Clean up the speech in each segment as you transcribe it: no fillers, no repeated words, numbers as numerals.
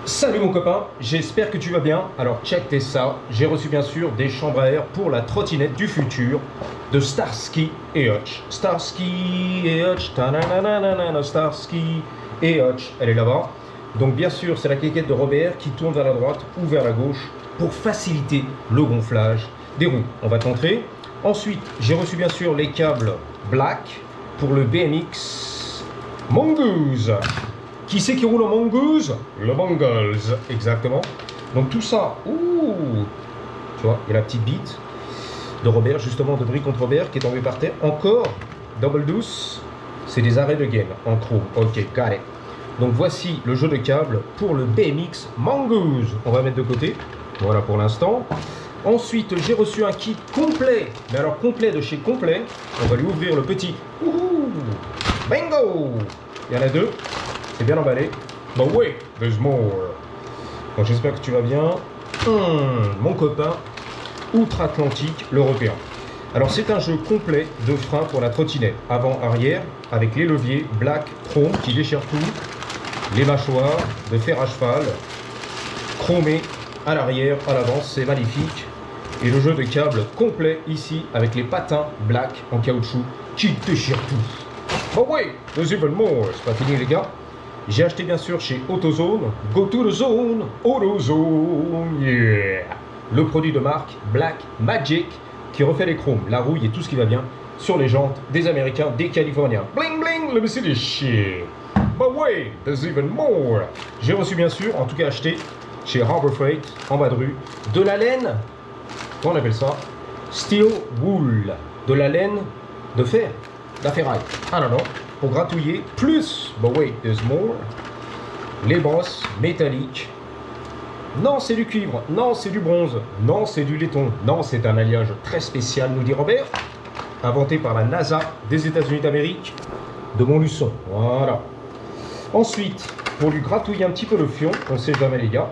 Salut mon copain, j'espère que tu vas bien. Alors check tes ça, j'ai reçu bien sûr des chambres à air pour la trottinette du futur de Starsky et Hutch. Starsky et Hutch, ta-na-na-na-na-na, Starsky et Hutch, elle est là-bas. Donc bien sûr c'est la quéquette de Robert qui tourne vers la droite ou vers la gauche pour faciliter le gonflage des roues. On va te montrer. Ensuite j'ai reçu bien sûr les câbles black pour le BMX Mongoose. Qui c'est qui roule en Mongoose? Le Mongoose, exactement. Donc tout ça, ouh, tu vois, il y a la petite bite de Robert, justement de Brie contre Robert, qui est tombée par terre. Encore, double douce, c'est des arrêts de gaine en chrome. Ok, carré. Donc voici le jeu de câbles pour le BMX Mongoose. On va mettre de côté, voilà pour l'instant. Ensuite, j'ai reçu un kit complet, mais alors complet de chez Complet. On va lui ouvrir le petit. Ouh, bingo! Il y en a deux. C'est bien emballé. But wait, there's more. Donc j'espère que tu vas bien. Mon copain outre-Atlantique, l'Européen. Alors c'est un jeu complet de frein pour la trottinette. Avant-arrière, avec les leviers black chrome qui déchirent tout. Les mâchoires de fer à cheval. Chromé à l'arrière, à l'avant, c'est magnifique. Et le jeu de câbles complet ici avec les patins black en caoutchouc qui déchirent tout. But wait, there's even more. C'est pas fini les gars. J'ai acheté bien sûr chez AutoZone, Go to the Zone, AutoZone, yeah! Le produit de marque Black Magic qui refait les chromes, la rouille et tout ce qui va bien sur les jantes des Américains, des Californiens. Bling bling, let me see this shit. But wait, there's even more. J'ai reçu bien sûr, en tout cas acheté chez Harbor Freight, en bas de rue, de la laine, comment on appelle ça? Steel wool, de la laine de fer, la ferraille. Ah non non. Pour gratouiller, plus, but wait, there's more, les brosses métalliques. Non, c'est du cuivre. Non, c'est du bronze. Non, c'est du laiton. Non, c'est un alliage très spécial, nous dit Robert, inventé par la NASA des États-Unis d'Amérique, de Montluçon. Voilà. Ensuite, pour lui gratouiller un petit peu le fion, on ne sait jamais les gars,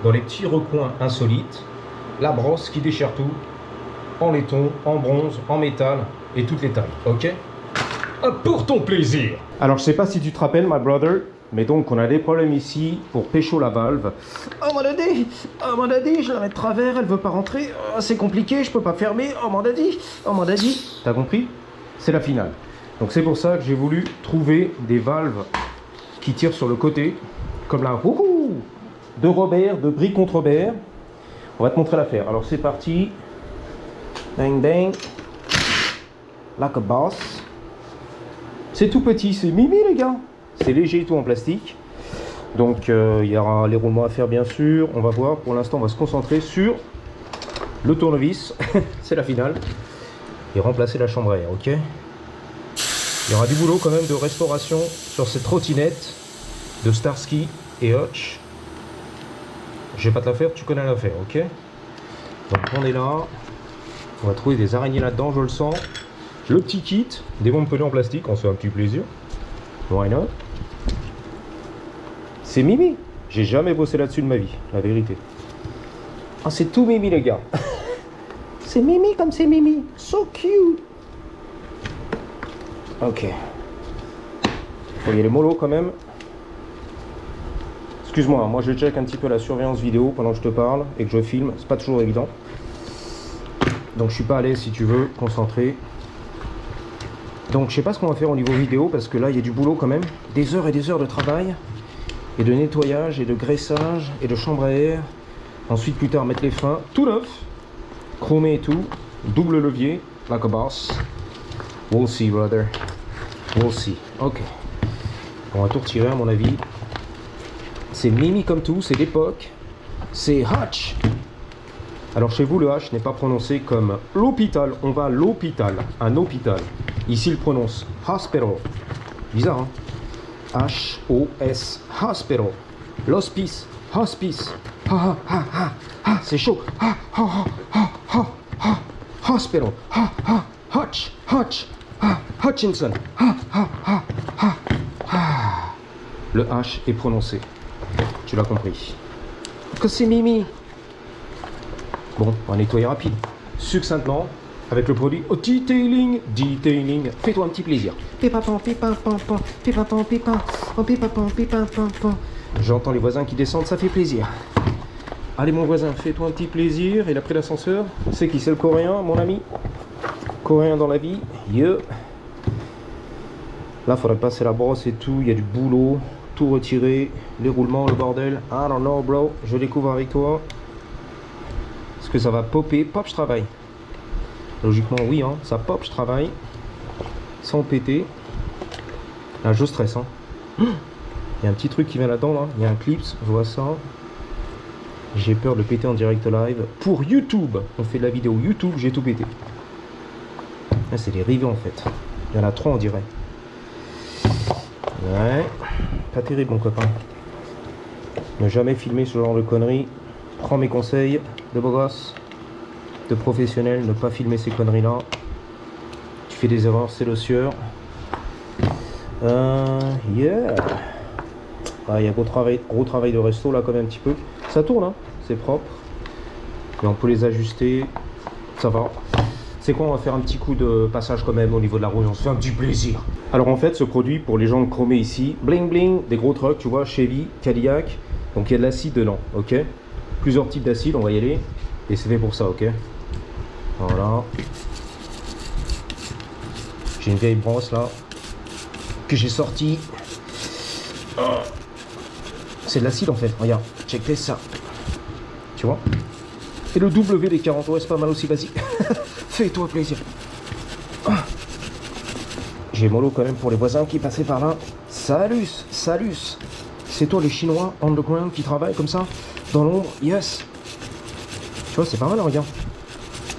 dans les petits recoins insolites, la brosse qui déchire tout, en laiton, en bronze, en métal, et toutes les tailles, ok? Pour ton plaisir. Alors je sais pas si tu te rappelles my brother, mais donc on a des problèmes ici pour pécho la valve. Oh mon daddy, je la mets de travers, elle veut pas rentrer, c'est compliqué, je peux pas fermer, oh mon daddy. T'as compris? C'est la finale. Donc c'est pour ça que j'ai voulu trouver des valves qui tirent sur le côté, comme la de Robert, de Brie contre Robert. On va te montrer l'affaire. Alors c'est parti. Bang bang. Like a boss. C'est tout petit, c'est mimi les gars. C'est léger et tout en plastique. Donc il y aura les roulements à faire bien sûr. On va voir, pour l'instant on va se concentrer sur le tournevis. C'est la finale. Et remplacer la chambre à air, ok? Il y aura du boulot quand même de restauration sur cette trottinette de Starsky et Hutch. Je vais pas te la faire, tu connais l'affaire, ok? Donc on est là. On va trouver des araignées là-dedans, je le sens. Le petit kit, des bombes pneus en plastique, on se fait un petit plaisir. Why not? C'est mimi. J'ai jamais bossé là-dessus de ma vie, la vérité. Ah, c'est tout mimi les gars. C'est mimi comme c'est mimi. So cute. Ok. Bon, il y a les molos quand même. Excuse-moi, moi je check un petit peu la surveillance vidéo pendant que je te parle et que je filme. C'est pas toujours évident. Donc je suis pas à l'aise si tu veux, concentré. Donc je sais pas ce qu'on va faire au niveau vidéo parce que là il y a du boulot quand même, des heures et des heures de travail et de nettoyage et de graissage et de chambre à air. Ensuite plus tard mettre les freins tout neuf, chromé et tout, double levier, like a boss. We'll see brother, we'll see. Ok, on va tout retirer à mon avis. C'est mimi comme tout, c'est d'époque, c'est Hutch. Alors chez vous le H n'est pas prononcé comme l'hôpital, on va à l'hôpital, un hôpital. Ici, il prononce hospital. Bizarre, hein? H-O-S, hospital. L'hospice, hospice. Ha ha ha ha, c'est chaud. Ha ha ha ha ha, hospital. Ha ha, Hutch, ha, Hutchinson. Ha ha ha ha ha. Le H est prononcé. Tu l'as compris. Que c'est mimi. Bon, on va nettoyer rapide. Succinctement. Avec le produit detailing, fais-toi un petit plaisir. J'entends les voisins qui descendent, ça fait plaisir. Allez mon voisin, fais-toi un petit plaisir. Il a pris l'ascenseur. C'est qui? C'est le coréen, mon ami? Coréen dans la vie. Yeah. Là, faudrait passer la brosse et tout. Il y a du boulot. Tout retirer. Les roulements, le bordel. I don't know, bro. Je découvre avec toi. Est-ce que ça va popper? Pop, je travaille. Logiquement, oui, hein. Ça pop, je travaille. Sans péter. Là, je stresse, hein. Il y a un petit truc qui vient là-dedans, là. Il y a un clip, je vois ça. J'ai peur de le péter en direct live. Pour YouTube, on fait de la vidéo YouTube, j'ai tout pété. Là, c'est des rivets en fait. Il y en a 3, on dirait. Ouais. Pas terrible, mon copain. Ne jamais filmer ce genre de conneries. Prends mes conseils de beau gosse, de professionnel. Ne pas filmer ces conneries-là. Tu fais des erreurs, c'est le sieur. Yeah. Ah, il y a gros travail de resto là, quand même un petit peu. Ça tourne, hein, c'est propre. Mais on peut les ajuster. Ça va. C'est quoi, on va faire un petit coup de passage quand même au niveau de la rouge. On se fait un petit plaisir. Alors en fait, ce produit, pour les gens chromés ici, bling bling, des gros trucks, tu vois, Chevy, Cadillac. Donc il y a de l'acide dedans, ok. Plusieurs types d'acide, on va y aller. Et c'est fait pour ça, ok. Voilà. J'ai une vieille brosse là, que j'ai sortie. C'est de l'acide en fait, regarde, check ça. Tu vois? Et le W des 40, ouais, c'est pas mal aussi, vas-y. Fais-toi plaisir. J'ai mollo quand même pour les voisins qui passaient par là. Salut, salut. C'est toi les Chinois underground qui travaillent comme ça, dans l'ombre, yes. Tu vois, c'est pas mal, regarde.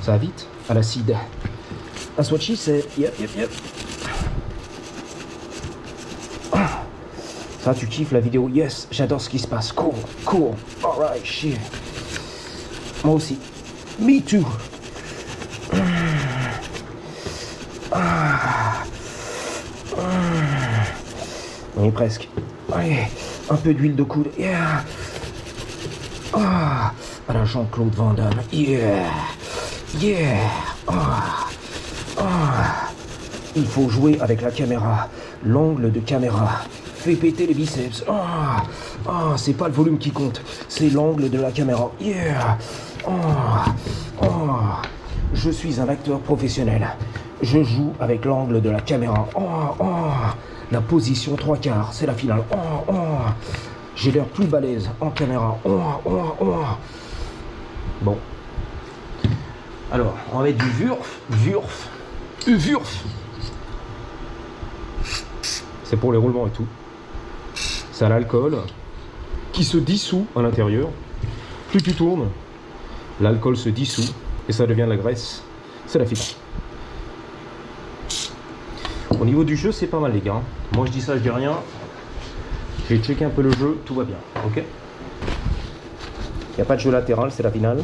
Ça va vite, à l'acide. That's what she said, yep. Ça, tu kiffes la vidéo, yes, j'adore ce qui se passe, cool, alright, shit. Moi aussi, me too. On est presque. Allez, un peu d'huile de coude, yeah. À la Jean-Claude Van Damme, yeah. Il faut jouer avec la caméra, l'angle de caméra. Fais péter les biceps. C'est pas le volume qui compte, c'est l'angle de la caméra. Yeah. Je suis un acteur professionnel. Je joue avec l'angle de la caméra. La position 3/4, c'est la finale. J'ai l'air plus balèze en caméra. Bon. Alors, on va mettre du Wurf. C'est pour les roulements et tout. C'est à l'alcool qui se dissout à l'intérieur. Plus tu tournes, l'alcool se dissout et ça devient de la graisse. C'est la fibre. Au niveau du jeu, c'est pas mal les gars. Moi je dis ça, je dis rien. J'ai checké un peu le jeu, tout va bien. Ok. Il n'y a pas de jeu latéral, c'est la finale.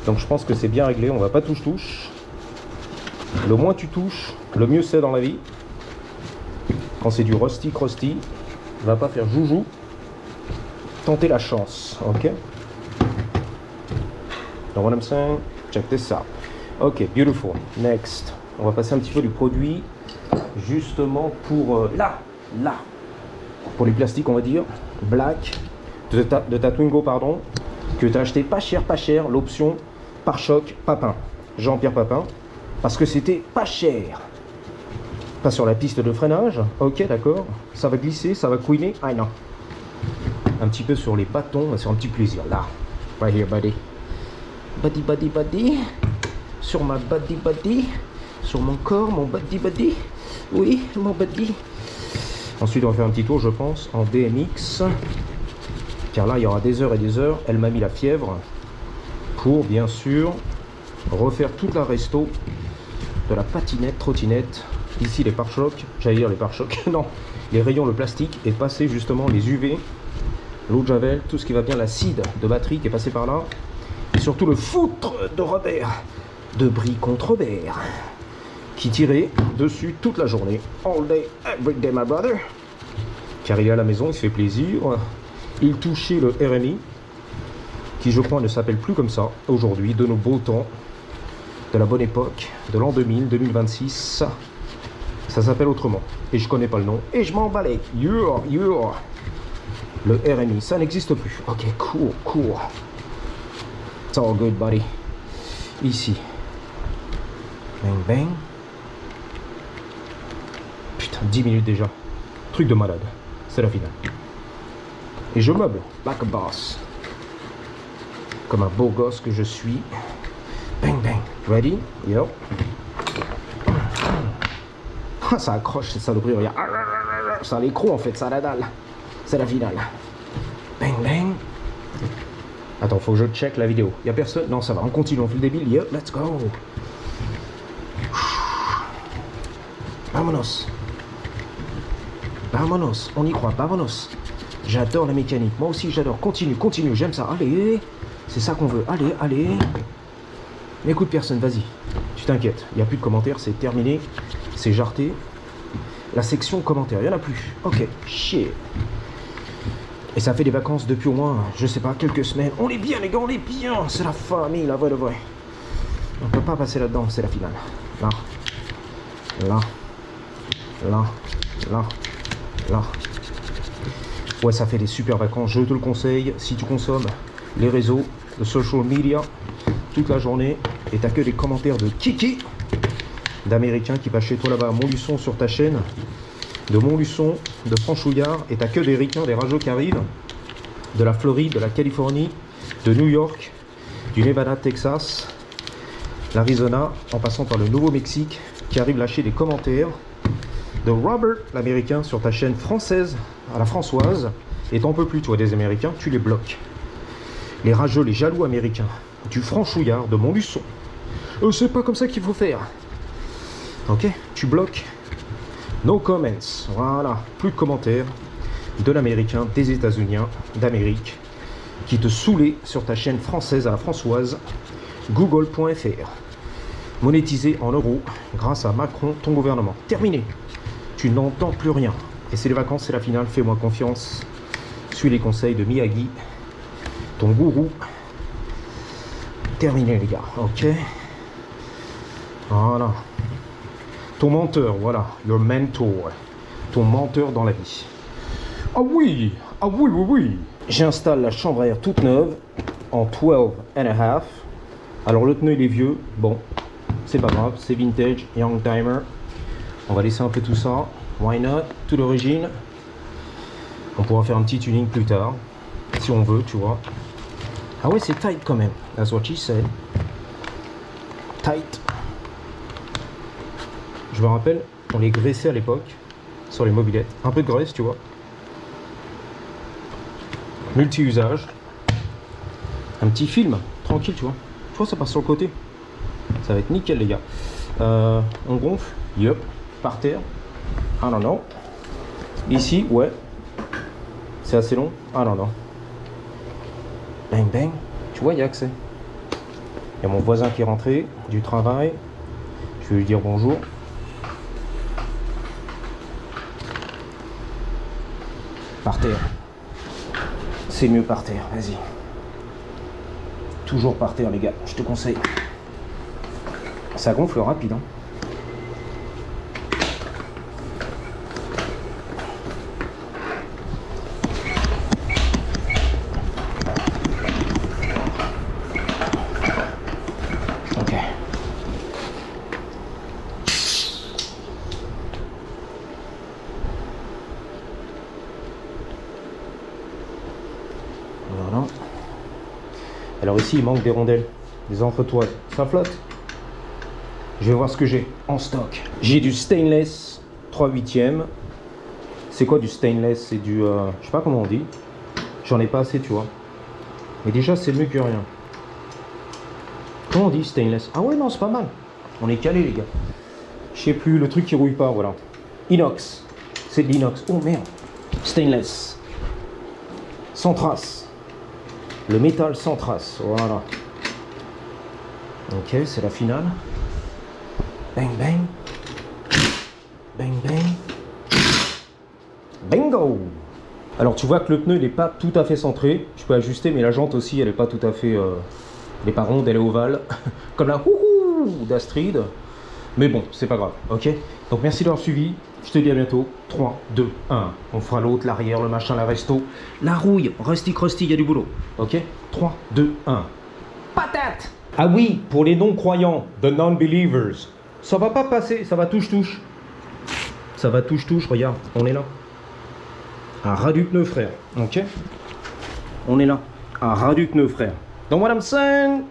Donc je pense que c'est bien réglé, on va pas touche. Le moins tu touches, le mieux c'est dans la vie. Quand c'est du rusty, va pas faire joujou. Tentez la chance, ok. Donc what I'm saying, check this out. Ok, beautiful. Next, on va passer un petit peu du produit justement pour là, pour les plastiques on va dire, black de ta Twingo pardon, que tu as acheté pas cher, l'option pare-choc Papin, Jean-Pierre Papin, parce que c'était pas cher. Pas sur la piste de freinage, ok d'accord, ça va glisser, ça va couiner, ah non. Un petit peu sur les bâtons, on va se faire un petit plaisir là, right here buddy. Buddy, sur ma buddy, sur mon corps, mon buddy, oui mon buddy. Ensuite on va faire un petit tour je pense en BMX, car là il y aura des heures et des heures, elle m'a mis la fièvre, pour bien sûr refaire toute la resto de la patinette, trottinette. Ici les pare-chocs, j'allais dire les pare-chocs, non, les rayons, le plastique, et passer justement les UV, l'eau de javel, tout ce qui va bien, l'acide de batterie qui est passé par là, et surtout le foutre de Robert, de Brie contre Robert, qui tirait dessus toute la journée, all day, every day my brother, car il est à la maison, il se fait plaisir, il touchait le RMI, qui je crois ne s'appelle plus comme ça aujourd'hui, de nos beaux temps, de la bonne époque, de l'an 2000, 2026, ça s'appelle autrement, et je connais pas le nom, et je m'en balais, Le RMI, ça n'existe plus. Ok, cool, cool. It's all good, buddy. Ici. Bang, bang. Putain, 10 minutes déjà. Truc de malade. C'est la finale. Et je meuble, like a boss. Comme un beau gosse que je suis. Bang, bang. Ready? Yo. Ah, ça accroche, cette saloperie, regarde. Ça a l'écrou en fait, ça a la dalle. C'est la finale. Bang, bang. Attends, faut que je check la vidéo. Y'a personne? Non, ça va, on continue, on fait le débile. Yo, let's go. Vamonos. Vamonos, on y croit, vamonos. J'adore la mécanique, moi aussi j'adore. Continue, continue, j'aime ça. Allez, c'est ça qu'on veut. Allez, allez. N'écoute personne, vas-y. Tu t'inquiètes, il n'y a plus de commentaires, c'est terminé. C'est jarté. La section commentaires, il n'y en a plus. Ok, shit. Et ça fait des vacances depuis au moins, je sais pas, quelques semaines. On est bien les gars, on est bien. C'est la famille, la vraie de vraie. On peut pas passer là-dedans, c'est la finale. Là. Là. Là. Là. Là. Ouais, ça fait des super vacances, je te le conseille. Si tu consommes les réseaux, le social media, toute la journée, et t'as que des commentaires de Kiki, d'Américains qui passent chez toi là-bas à Montluçon sur ta chaîne, de Montluçon, de Franchouillard, et t'as que des ricains, des rageux qui arrivent, de la Floride, de la Californie, de New York, du Nevada, Texas, l'Arizona, en passant par le Nouveau-Mexique, qui arrivent lâcher des commentaires, de Robert, l'Américain, sur ta chaîne française, à la françoise, et t'en peux plus, toi, des Américains, tu les bloques. Les rageux, les jaloux Américains, du Franchouillard, de Montluçon. C'est pas comme ça qu'il faut faire. Ok, tu bloques. No comments, voilà, plus de commentaires de l'Américain, des États-Uniens, d'Amérique, qui te saoulait sur ta chaîne française à la françoise, google.fr. Monétisé en euros, grâce à Macron, ton gouvernement. Terminé. Tu n'entends plus rien. Et c'est les vacances, c'est la finale, fais-moi confiance. Suis les conseils de Miyagi, ton gourou. Terminé les gars, ok. Voilà. Ton menteur, voilà, your mentor. Ton menteur dans la vie. Ah oui, ah oui, oui, oui. J'installe la chambre à air toute neuve en 12 and a half. Alors le pneu il est vieux, bon, c'est pas grave, c'est vintage, young timer. On va laisser un peu tout ça. Why not? Tout l'origine. On pourra faire un petit tuning plus tard, si on veut, tu vois. Ah ouais, c'est tight quand même. That's what she said. Tight. Je me rappelle, on les graissait à l'époque, sur les mobylettes. Un peu de graisse, tu vois. Multi-usage. Un petit film, tranquille, tu vois. Tu vois, ça passe sur le côté. Ça va être nickel, les gars. On gonfle. Yup. Par terre. I don't know. Ici, ouais. C'est assez long. I don't know. Bang, bang. Tu vois, il y a accès. Il y a mon voisin qui est rentré du travail. Je vais lui dire bonjour. Par terre. C'est mieux par terre, vas-y. Toujours par terre, les gars, je te conseille. Ça gonfle rapide, hein. Ok. Voilà. Alors ici, il manque des rondelles, des entretoiles. Ça flotte. Je vais voir ce que j'ai en stock. J'ai du stainless 3/8e. C'est quoi du stainless? C'est du... je sais pas comment on dit. J'en ai pas assez, tu vois. Mais déjà, c'est mieux que rien. Comment on dit stainless? Ah ouais, non, c'est pas mal. On est calé, les gars. Je sais plus, le truc qui rouille pas, voilà. Inox. C'est de l'inox. Oh merde. Stainless. Sans trace. Le métal sans trace, voilà. Ok, c'est la finale. Bang bang. Bang bang. Bingo. Alors tu vois que le pneu il n'est pas tout à fait centré. Je peux ajuster, mais la jante aussi elle n'est pas tout à fait... elle n'est pas ronde, elle est ovale. Comme la houhou d'Astrid. Mais bon, c'est pas grave, ok? Donc merci d'avoir suivi. Je te dis à bientôt. 3, 2, 1. On fera l'autre, l'arrière, le machin, la resto. La rouille, rusty crusty, il y a du boulot. Ok? 3, 2, 1. Patate! Ah oui, pour les non-croyants, the non-believers. Ça va pas passer, ça va touche-touche. Ça va touche-touche, regarde, on est là. Un ras du pneu, frère. Ok? On est là. Un ras du pneu, frère. Donc what I'm saying,